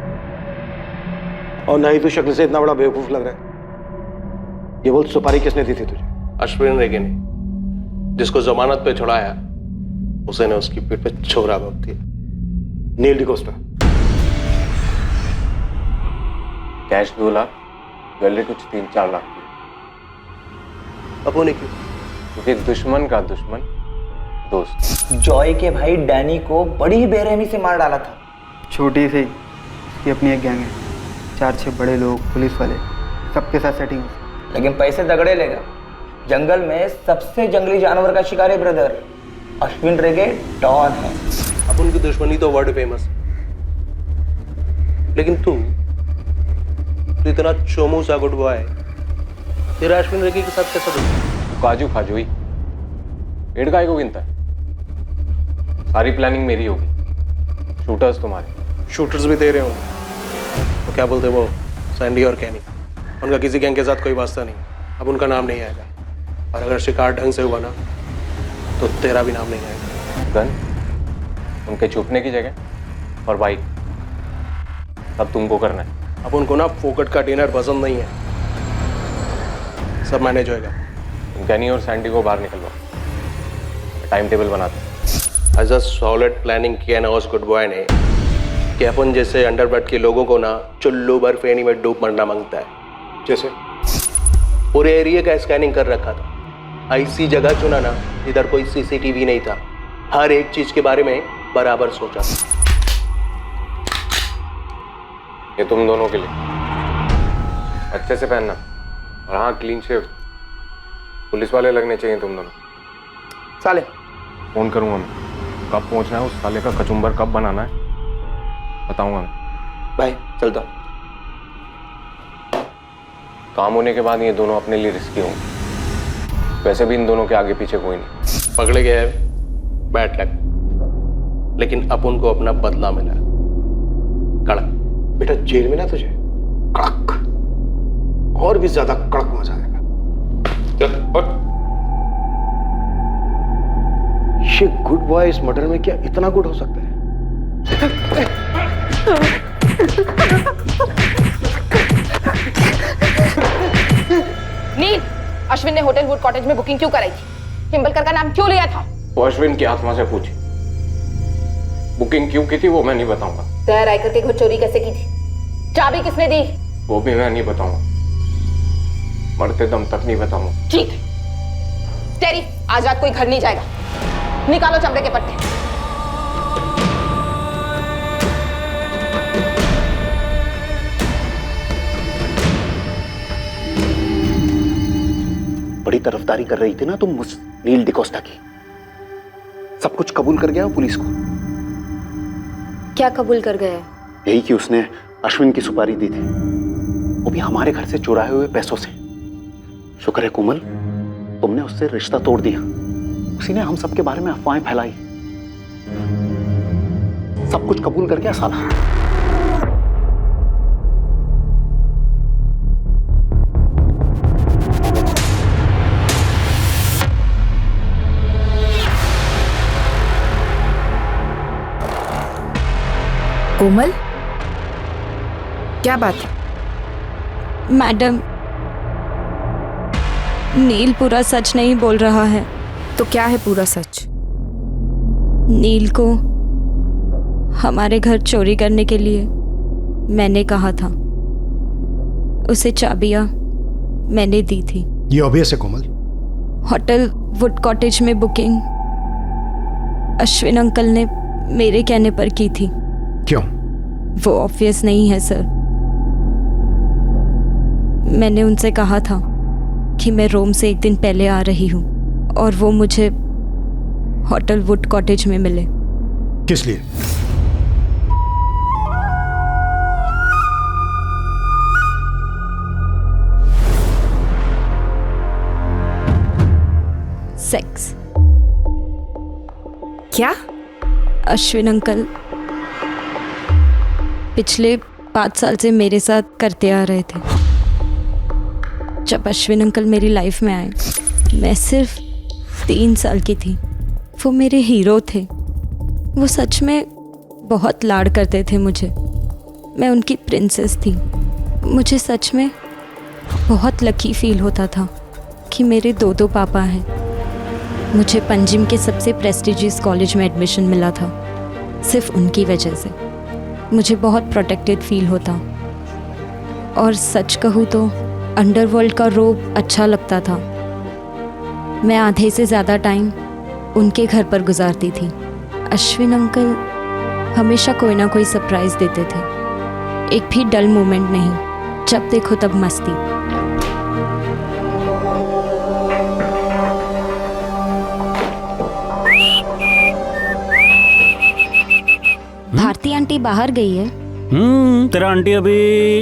और ना ही तू शक्ल से इतना बड़ा बेवकूफ लग रहा है। ये बोल, सुपारी किसने दी थी तुझे? अश्विन रेगे ने, जिसको जमानत पे छुड़ाया उसे ने उसकी पीठ पे छोरा भोग दिया। नील डिकोस्टा। कैश 2 लाख, ज्वेलरी कुछ 3-4 लाख की। अपो ने क्यों? क्योंकि दुश्मन का दुश्मन दोस्त। जॉय के भाई डैनी को बड़ी ही बेरहमी से मार डाला था। छोटी सी उसकी अपनी एक गैंग है, 4-6 बड़े लोग, पुलिस वाले, सबके साथ सेटिंग है। लेकिन पैसे तगड़े लेगा। जंगल में सबसे जंगली जानवर का शिकार है ब्रदर, अश्विन रेगे डॉन है। अपन की दुश्मनी तो वर्ल्ड फेमस, लेकिन तू इतना चोमू सा गुड बॉय, तेरा अश्विन रेगे के साथ कैसा दुश्मन? काजू खाजू ही पेड़ काय को गिनता है? सारी प्लानिंग मेरी होगी, शूटर्स तुम्हारे। शूटर्स भी दे रहे होंगे तो क्या बोलते वो सैंडी और कैनी, उनका किसी गैंग के साथ कोई वास्ता नहीं, अब उनका नाम नहीं आएगा। और अगर शिकार ढंग से हुआ ना तो तेरा भी नाम नहीं आएगा। गन, उनके छुपने की जगह और बाइक, सब तुमको करना है। अब उनको ना फोकट का डिनर पसंद नहीं है, सब मैनेज होएगा। गनी और सैंडी को बाहर निकलवा, टाइम टेबल बनाते हैं। एज अ सॉलिड प्लानिंग किया ना उस गुड बॉय ने कि अपन जैसे अंडरवर्ल्ड के लोगों को ना चुल्लू भर फेनी में डूब मरना मांगता है। जैसे पूरे एरिया का स्कैनिंग कर रखा था, ऐसी जगह चुना ना इधर कोई सीसीटीवी नहीं था, हर एक चीज के बारे में बराबर सोचा। ये तुम दोनों के लिए, अच्छे से पहनना, और हाँ क्लीन शेव। पुलिस वाले लगने चाहिए तुम दोनों। साले फोन करूंगा मैं, कब पहुंचना है, उस साले का कचुम्बर कब बनाना है बताऊंगा मैं। भाई चलता। काम होने के बाद ये दोनों अपने लिए रिस्की होंगे, वैसे भी इन दोनों के आगे पीछे कोई नहीं। पकड़े गए बैड लक, लेकिन अपन को अपना बदला मिला। कड़क बेटा, जेल में ना तुझे कड़क, और भी ज्यादा कड़क मजा आएगा। चल उठ। ये गुड बॉय इस मर्डर में क्या इतना गुड हो सकता है? नील, अश्विन ने होटल वुड कॉटेज में बुकिंग क्यों कराई थी? चिंबलकर का नाम क्यों लिया था? वो अश्विन की आत्मा से पूछी, बुकिंग क्यों की थी वो मैं नहीं बताऊंगा। तय रायकर के घर चोरी कैसे की थी? चाबी किसने दी? वो भी मैं नहीं बताऊंगा, मरते दम तक नहीं बताऊंगा। ठीक है टेरी, आज रात कोई घर नहीं जाएगा, निकालो चमड़े के पट्टे। बड़ी तरफदारी कर रही थी ना तुम उस नील डिकोस्टा की, सब कुछ कबूल कर गया पुलिस को। क्या कबूल कर गया? यही कि उसने अश्विन की सुपारी दी थी, वो भी हमारे घर से चुराए हुए पैसों से। शुक्र है कोमल, तुमने उससे रिश्ता तोड़ दिया, उसी ने हम सबके बारे में अफवाहें फैलाई। सब कुछ कबूल कर गया साला। कोमल, क्या बात है? मैडम, नील पूरा सच नहीं बोल रहा है। तो क्या है पूरा सच? नील को हमारे घर चोरी करने के लिए मैंने कहा था, उसे चाबियां मैंने दी थी। ये ऑब्वियस है कोमल। होटल वुड कॉटेज में बुकिंग अश्विन अंकल ने मेरे कहने पर की थी। क्यों? वो ऑब्वियस नहीं है सर। मैंने उनसे कहा था कि मैं रोम से एक दिन पहले आ रही हूँ और वो मुझे होटल वुड कॉटेज में मिले। किस लिए? सेक्स। क्या? अश्विन अंकल पिछले 5 साल से मेरे साथ करते आ रहे थे। जब अश्विन अंकल मेरी लाइफ में आए मैं सिर्फ 3 साल की थी। वो मेरे हीरो थे। वो सच में बहुत लाड करते थे मुझे। मैं उनकी प्रिंसेस थी। मुझे सच में बहुत लकी फील होता था कि मेरे 2 पापा हैं। मुझे पंजिम के सबसे प्रेस्टिजियस कॉलेज में एडमिशन मिला था सिर्फ उनकी वजह से। मुझे बहुत प्रोटेक्टेड फील होता और सच कहूँ तो अंडरवर्ल्ड का रोब अच्छा लगता था। मैं आधे से ज़्यादा टाइम उनके घर पर गुजारती थी। अश्विन अंकल हमेशा कोई ना कोई सरप्राइज़ देते थे। एक भी डल मोमेंट नहीं। जब देखो तब मस्ती। भारती आंटी बाहर गई है। तेरा आंटी अभी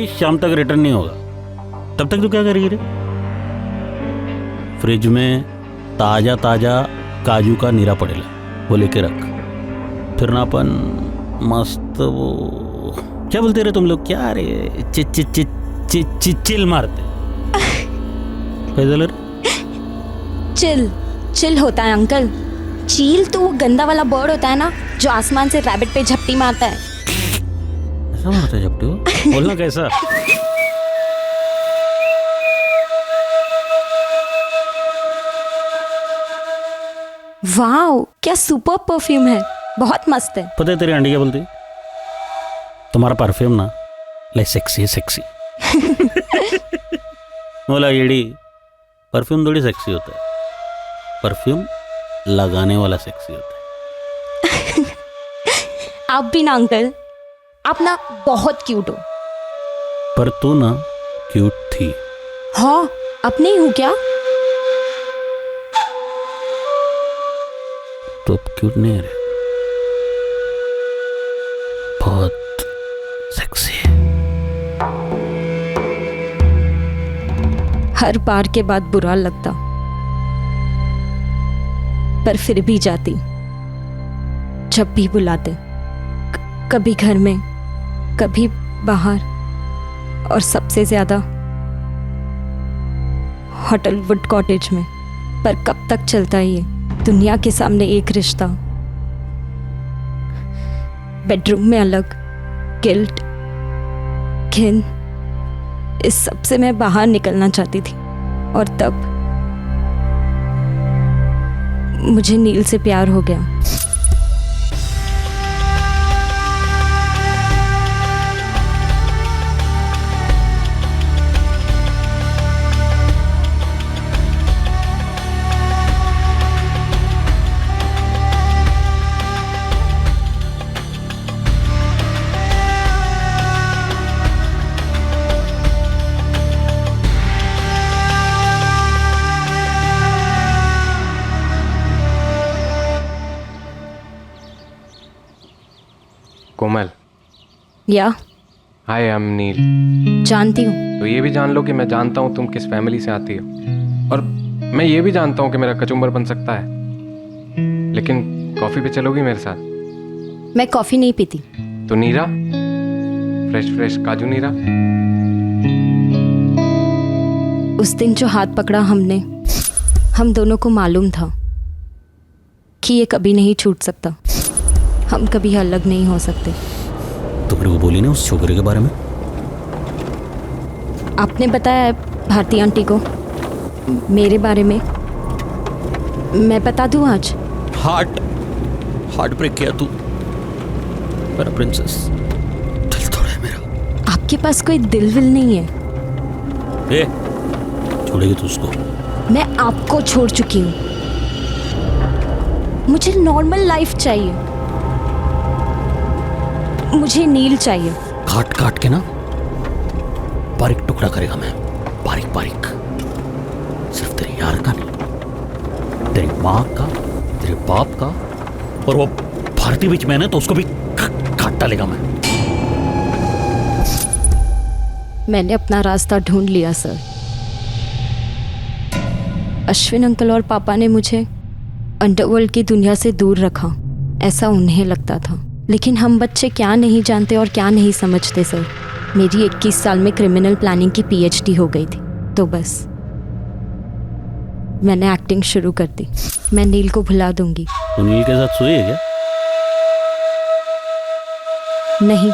शाम तक रिटर्न नहीं होगा। तब तक तू क्या करेगी रे? फ्रिज में ताजा ताजा काजू का नीरा पड़ेला, वो लेके रख। फिर ना अपन मस्त वो क्या बोलते रहे तुम लोग, क्या रे, चिल मारते। कैसे चिल चिल होता है अंकल। चील तो वो गंदा वाला बर्ड होता है ना जो आसमान से रैबिट पे झपटी मारता है। ऐसा मारता है झपटी? बोलना कैसा? वाओ, क्या सुपर परफ्यूम है। बहुत मस्त है। पता है तेरी आंटी क्या बोलती? तुम्हारा परफ्यूम ना लाइक सेक्सी है, सेक्सी। बोला येड़ी, परफ्यूम थोड़ी सेक्सी होता है, परफ्यूम लगाने वाला सेक्सी होता है। आप भी ना अंकल, आप ना बहुत क्यूट हो। पर तू ना क्यूट थी। हाँ, अब नहीं हूँ क्या? तो अब क्यूट नहीं है रे, बहुत सेक्सी है। हर बार के बाद बुरा लगता, पर फिर भी जाती जब भी बुलाते। कभी घर में, कभी बाहर, और सबसे ज्यादा होटल वुड कॉटेज में। पर कब तक चलता ये दुनिया के सामने एक रिश्ता? बेडरूम में अलग, गिल्ट, घिन, इस सब से मैं बाहर निकलना चाहती थी। और तब मुझे नील से प्यार हो गया। कोमल। या हाय, आई एम नील। जानती हूँ। तो ये भी जान लो कि मैं जानता हूँ तुम किस फैमिली से आती हो, और मैं ये भी जानता हूँ कि मेरा कचुम्बर बन सकता है, लेकिन कॉफी पे चलोगी मेरे साथ? मैं कॉफी नहीं पीती। तो नीरा, फ्रेश फ्रेश काजू नीरा। उस दिन जो हाथ पकड़ा हमने, हम दोनों को मालूम था कि ये कभी नहीं छूट सकता। हम कभी अलग नहीं हो सकते। तो मेरे को बोली ना उस छोकरे के बारे में? आपने बताया भारती आंटी को मेरे बारे में। मैं बता दूं आज? हार्ट ब्रेक किया तू मेरा प्रिंसेस। दिल तोड़ा है मेरा। आपके पास कोई दिल विल नहीं है? छोड़ेगी तू उसको? मैं आपको छोड़ चुकी हूँ। मुझे नॉर्मल लाइफ चाहिए। मुझे नील चाहिए। काट काट के ना बारीक टुकड़ा करेगा मैं, बारीक बारीक। सिर्फ तेरे यार का नहीं, तेरी माँ का, तेरे बाप का, और वो भारती बीच में है ना तो उसको भी काट डालेगा मैं। मैंने अपना रास्ता ढूंढ लिया सर। अश्विन अंकल और पापा ने मुझे अंडरवर्ल्ड की दुनिया से दूर रखा, ऐसा उन्हें लगता था। लेकिन हम बच्चे क्या नहीं जानते और क्या नहीं समझते सर। मेरी 21 साल में क्रिमिनल प्लानिंग की PhD हो गई थी, तो बस मैंने एक्टिंग शुरू कर दी। मैं नील को भुला दूंगी। तो नील के साथ सोई है क्या? नहीं।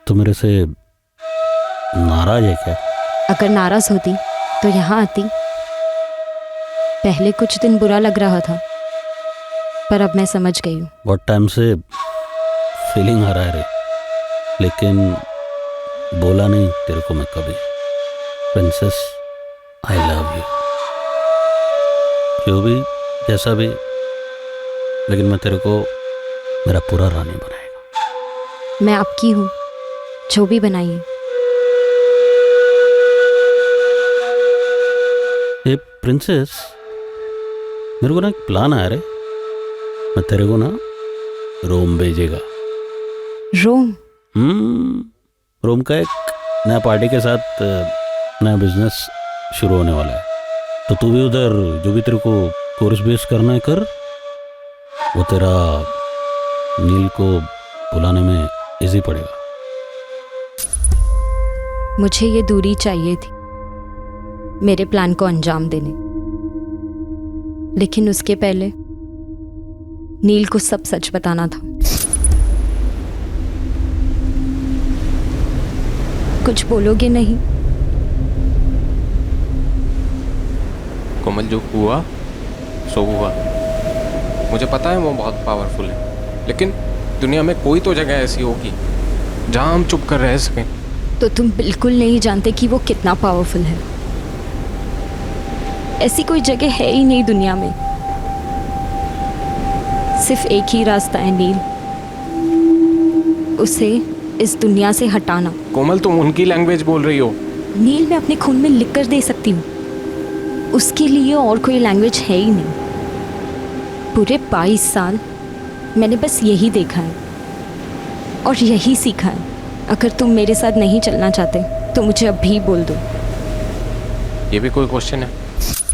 तो मेरे से नाराज है क्या? अगर नाराज होती तो यहाँ आती। पहले कुछ दिन बुरा लग रहा था, पर अब मैं समझ गई हूँ। बहुत टाइम से फीलिंग आ रहा है रे, लेकिन बोला नहीं तेरे को मैं कभी। Princess, I love you. जो भी जैसा भी, लेकिन मैं तेरे को मेरा पूरा रानी बनाएगा। मैं आपकी हूँ, जो भी बनाइए। ये प्रिंसेस, मेरे को ना एक प्लान आया रे। मैं तेरे को ना रोम भेजेगा। रोम? रोम का एक नया पार्टी के साथ नया बिजनेस शुरू होने वाला है। तो तू भी उधर जो भी तेरे को कोर्स बेस करना है कर। वो तेरा नील को बुलाने में इजी पड़ेगा। मुझे ये दूरी चाहिए थी मेरे प्लान को अंजाम देने, लेकिन उसके पहले नील को सब सच बताना था। कुछ बोलोगे नहीं? कोमल, जो हुआ सो हुआ। मुझे पता है वो बहुत पावरफुल है, लेकिन दुनिया में कोई तो जगह ऐसी होगी जहां हम चुप कर रह सकें। तो तुम बिल्कुल नहीं जानते कि वो कितना पावरफुल है। ऐसी कोई जगह है ही नहीं दुनिया में। सिर्फ एक ही रास्ता है नील, उसे इस दुनिया से हटाना। कोमल, तुम उनकी लैंग्वेज बोल रही हो। नील मैं अपने खून में लिख कर दे सकती हूँ, उसके लिए और कोई लैंग्वेज है ही नहीं। पूरे 22 साल मैंने बस यही देखा है और यही सीखा है। अगर तुम मेरे साथ नहीं चलना चाहते तो मुझे अभी बोल दो। ये भी कोई क्वेश्चन है?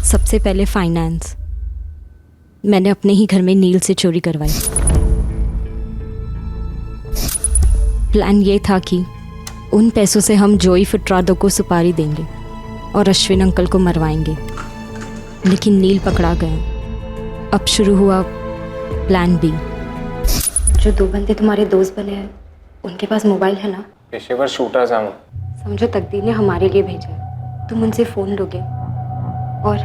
सबसे पहले फाइनेंस। मैंने अपने ही घर में नील से चोरी करवाई। प्लान ये था कि उन पैसों से हम जोई फुटरादो को सुपारी देंगे और अश्विन अंकल को मरवाएंगे, लेकिन नील पकड़ा गया। अब शुरू हुआ प्लान बी। जो 2 बंदे तुम्हारे दोस्त बने हैं उनके पास मोबाइल है ना? पेशेवर शूटर्स हैं वो। समझो तकदीर ने हमारे लिए भेजा है। तुम उनसे फोन लोगे और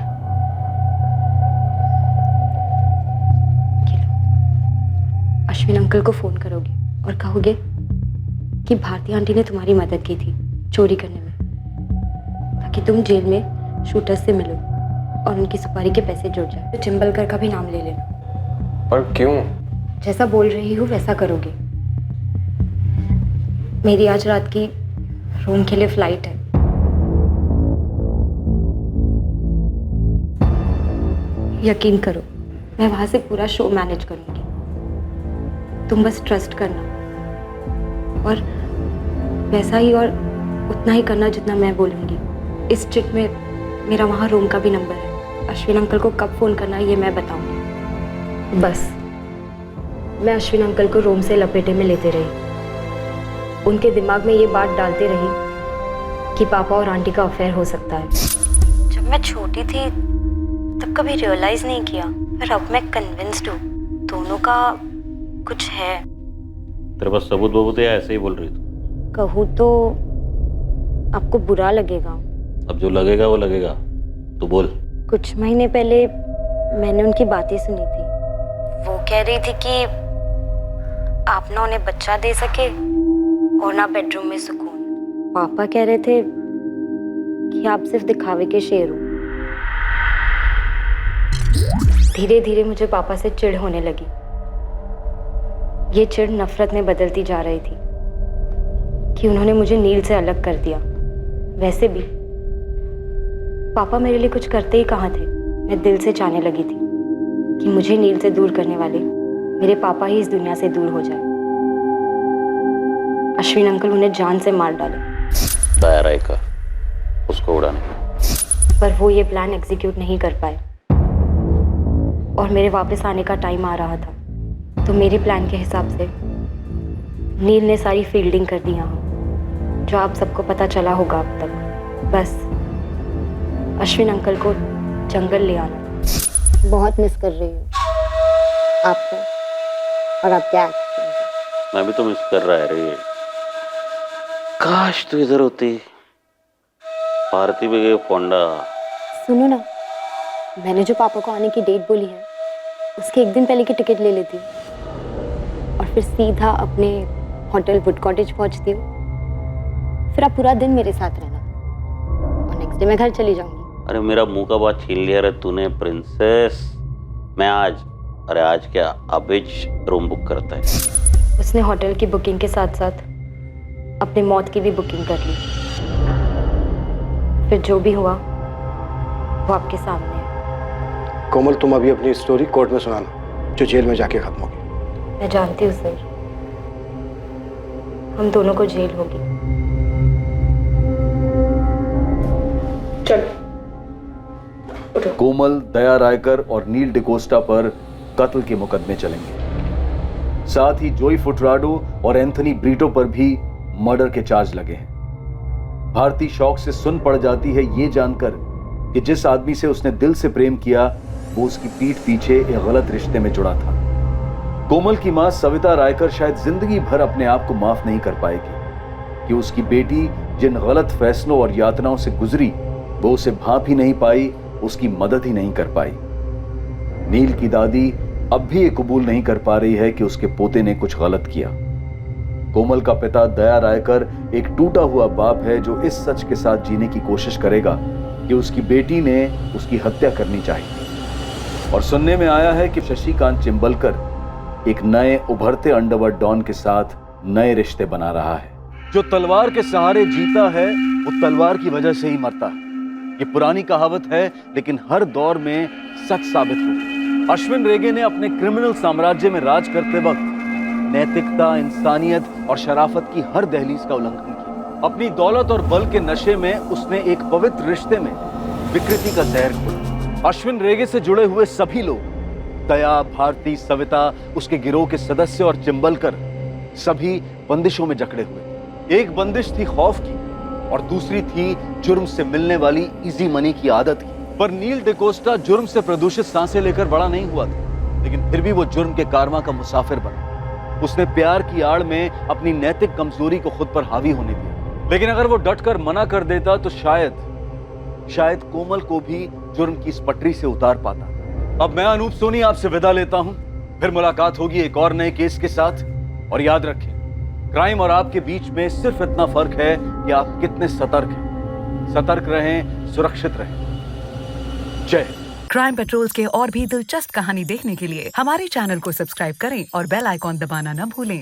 अश्विन अंकल को फोन करोगे और कहोगे कि भारती आंटी ने तुम्हारी मदद की थी चोरी करने में, ताकि तुम जेल में शूटर्स से मिलो और उनकी सुपारी के पैसे जुड़ जाए। तो चिंबलकर का भी नाम ले लेना। पर क्यों? जैसा बोल रही हूँ वैसा करोगे। मेरी आज रात की रोम के लिए फ्लाइट है। यकीन करो, मैं वहां से पूरा शो मैनेज करूंगी। तुम बस ट्रस्ट करना और वैसा ही और उतना ही करना जितना मैं बोलूंगी। इस चिट में मेरा वहां रोम का भी नंबर है। अश्विन अंकल को कब फोन करना है ये मैं बताऊंगी। बस मैं अश्विन अंकल को रोम से लपेटे में लेते रही, उनके दिमाग में ये बात डालते रही कि पापा और आंटी का अफेयर हो सकता है। जब मैं छोटी थी तब कभी रियलाइज नहीं किया, पर अब मैं कन्विंस्ड हूँ दोनों का कुछ है। तेरे पास सबूत बबूत है या ऐसे ही बोल रही तू? कहूँ तो आपको बुरा लगेगा। अब जो लगेगा वो लगेगा, तू बोल। कुछ महीने पहले मैंने उनकी बातें सुनी थी। वो कह रही थी कि आप ना उन्हें बच्चा दे सके और ना बेडरूम में सुकून। पापा कह रहे थे कि आप सिर्फ दिखावे के शेर हो। धीरे धीरे मुझे पापा से चिढ़ होने लगी। ये चिढ़ नफरत में बदलती जा रही थी कि उन्होंने मुझे नील से अलग कर दिया। वैसे भी पापा मेरे लिए कुछ करते ही कहाँ थे। मैं दिल से चाहने लगी थी कि मुझे नील से दूर करने वाले मेरे पापा ही इस दुनिया से दूर हो जाए। अश्विन अंकल उन्हें जान से मार डाले। दया रायकर उसको उड़ाने, पर वो ये प्लान एग्जीक्यूट नहीं कर पाए और मेरे वापस आने का टाइम आ रहा था। तो मेरे प्लान के हिसाब से नील ने सारी फील्डिंग कर दी यहाँ, जो आप सबको पता चला होगा अब तक। बस अश्विन अंकल को जंगल ले आना। बहुत मिस कर रही हूँ आपको और आपके एक्टिंग। मैं भी तो मिस कर रहा है रे। काश तू इधर होती। भारती भी गई फोंडा। सुनो ना, मैंने जो पापा को आने की डेट बोली है उसके एक दिन पहले की टिकट ले लेती हूँ और फिर सीधा अपने होटल वुड कॉटेज पहुँचती हूँ। फिर आप पूरा दिन मेरे साथ रहना और नेक्स्ट डे मैं घर चली जाऊँगी। अरे मेरा मुंह का बात छीन लिया रे तूने प्रिंसेस। मैं आज, अरे आज क्या, अभी रूम बुक करता है। उसने होटल की बुकिंग के साथ साथ अपनी मौत की भी बुकिंग कर ली। फिर जो भी हुआ वो आपके सामने है। कोमल, तुम अभी अपनी स्टोरी कोर्ट में सुनाना, जो जेल में जाके खत्म होगी। मैं जानती हूँ सर, हम दोनों को जेल होगी। चलो। कोमल, दया रायकर और नील डिकोस्टा पर कत्ल के मुकदमे चलेंगे। साथ ही जोई फुटराडो और एंथनी ब्रीटो पर भी मर्डर के चार्ज लगे हैं। भारती शौक से सुन पड़ जाती है ये जानकर कि जिस आदमी से उसने दिल से प्रेम किया वो उसकी पीठ पीछे एक गलत रिश्ते में जुड़ा था। कोमल की मां सविता रायकर शायद जिंदगी भर अपने आप को माफ नहीं कर पाएगी कि उसकी बेटी जिन गलत फैसलों और यातनाओं से गुजरी वो उसे भांप ही नहीं पाई, उसकी मदद ही नहीं कर पाई। नील की दादी अब भी ये कबूल नहीं कर पा रही है कि उसके पोते ने कुछ गलत किया। कोमल का पिता दया रायकर एक टूटा हुआ बाप है जो इस सच के साथ जीने की कोशिश करेगा कि उसकी बेटी ने उसकी हत्या करनी चाहिए। और सुनने में आया है कि शशिकांत चिंबलकर एक नए उभरते अंडरवर्ल्ड डॉन के साथ नए रिश्ते बना रहा है। जो तलवार के सहारे जीता है वो तलवार की वजह से ही मरता है। ये पुरानी कहावत है लेकिन हर दौर में सच साबित हो। अश्विन रेगे ने अपने क्रिमिनल साम्राज्य में राज करते वक्त नैतिकता, इंसानियत और शराफत की हर दहलीज का उल्लंघन किया। अपनी दौलत और बल के नशे में उसने एक पवित्र रिश्ते में विकृति का जहर घोला। अश्विन रेगे से जुड़े हुए सभी लोग, दया, भारती, सविता, उसके गिरोह के सदस्य और चिंबलकर, सभी बंदिशों में जकड़े हुए। एक बंदिश थी खौफ की और दूसरी थी जुर्म से मिलने वाली इजी मनी की आदत की। पर नील डिकोस्टा जुर्म से प्रदूषित सांसें लेकर बड़ा नहीं हुआ था, लेकिन फिर भी वो जुर्म के कारवां का मुसाफिर बना। उसने प्यार की आड़ में अपनी नैतिक कमजोरी को खुद पर हावी होने दिया। लेकिन अगर वो डटकर मना कर देता तो शायद कोमल को भी जुर्म की इस पटरी से उतार पाता। अब मैं अनूप सोनी आपसे विदा लेता हूं। फिर मुलाकात होगी एक और नए केस के साथ। और याद रखें, क्राइम और आपके बीच में सिर्फ इतना फर्क है कि आप कितने सतर्क हैं। सतर्क रहें, सुरक्षित रहें। जय। क्राइम पेट्रोल्स के और भी दिलचस्प कहानी देखने के लिए हमारे चैनल को सब्सक्राइब करें और बेल आइकॉन दबाना न भूलें।